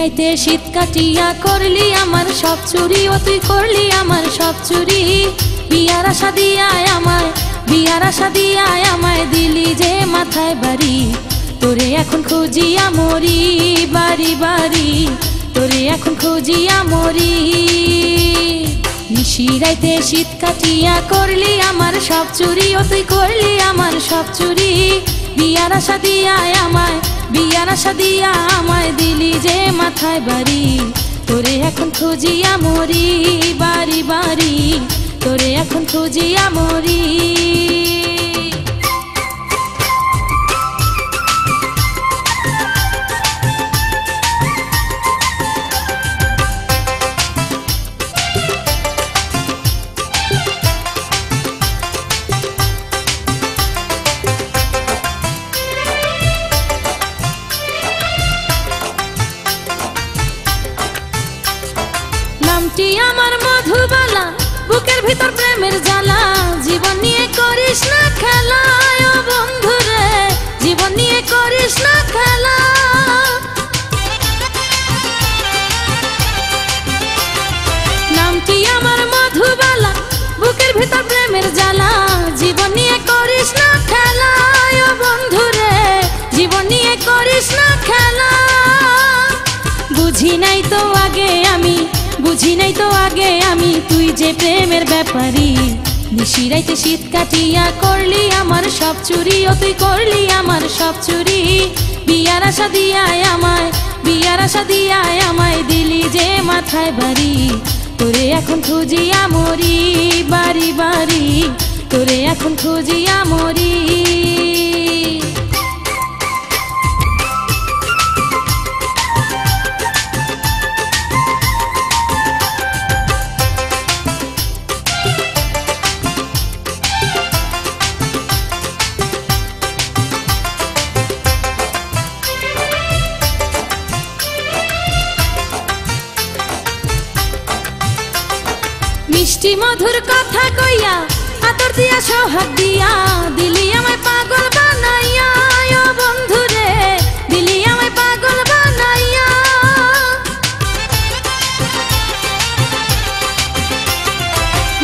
নিশিরাইতে শীত কাটিয়া করলি আমার সব চুরি, ও তুই করলি আমার সব চুরি। বিয়ার আশা দিয়ায় আমায়, বিয়ার আশা দিয়ায় আমায় দিলি যে মাথায় বাড়ি। তোরে এখন খুঁজিয়া মরি বাড়ি বাড়ি, তোরে এখন খুঁজিয়া মরি। নিশিরাইতে শীত কাটিয়া করলি আমার সব চুরি, ও তুই করলি আমার সব চুরি। বিয়ার আশা দিয়ায় আমায়, বিয়ার আশা দিয়া আমায় দিলি যে মাথায় বাড়ি। তোরে এখন খুঁজিয়া মরি বাড়ি বাড়ি, তোরে এখন খুঁজিয়া মরি। নামটি আমার মধুবালা, বুকের ভিতর প্রেমের জ্বালা। জীবন নিয়ে করিস না খেলা ও বন্ধু রে, জীবন নিয়ে করিস না খেলা। নামটি আমার মধুবালা, বুকের ভিতর প্রেমের জ্বালা। জীবন নিয়ে করিস না খেলা ও বন্ধু রে, জীবন নিয়ে করিস না খেলা। বুঝি নাই তো আগে আমি, বুঝি নাই তো আগে আমি, তুই যে প্রেমের ব্যাপারী। নিশিরাইতে শীত কাটিয়া করলি আমার সব চুরি, ও তুই করলি আমার সব চুরি। বিয়ার আশা দিয়ায় আমায়, বিয়ার আশা দিয়ায় আমায় দিলি যে মাথায় বাড়ি। তোরে এখন খুঁজিয়া মরি বাড়ি বাড়ি, তোরে এখন খুঁজিয়া মরি। মিষ্টি মধুর কথা কইয়া, আদর দিয়া সোহাগ দিয়া, দিলি আমায় পাগল বানাইয়া ও বন্ধু রে, দিলি আমায় পাগল বানাইয়া।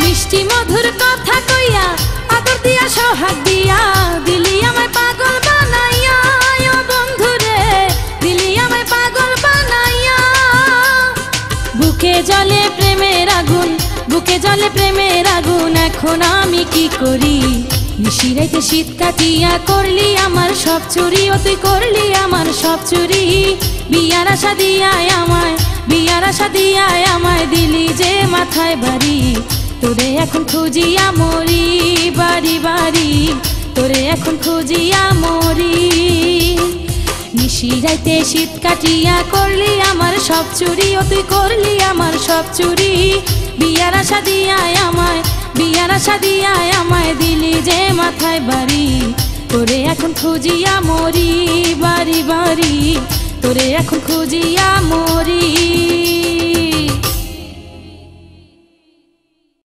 মিষ্টি মধুর কথা কইয়া, আদর দিয়া সোহাগ দিয়া, দিলি আমায় পাগল বানাইয়া ও বন্ধু রে, দিলি আমায় পাগল বানাইয়া। বুকে জ্বলে প্রেমের আগুন, বুকে জ্বলে প্রেমের আগুন, এখন আমি কি করি। নিশিরাইতে শীত কাটিয়া করলি আমার সব চুরি, ও তুই করলি আমার সব চুরি। বিয়ার আশা দিয়ায় আমায়, বিয়ার আশা দিয়ায় আমায় দিলি যে মাথায় বাড়ি। তোরে এখন খুঁজিয়া মরি বাড়ি বাড়ি, তোরে এখন খুঁজিয়া মরি। নিশিরাইতে শীত কাটিয়া করলি আমার সব চুরি, ও তুই করলি আমার সব চুরি। বিয়ার আশা দিয়ায় আমায়, বিয়ার আশা দিয়ায় আমায় দিলি যে মাথায় বাড়ি। তোরে এখন খুঁজিয়া মরি বাড়ি বাড়ি, তোরে এখন খুঁজিয়া মরি।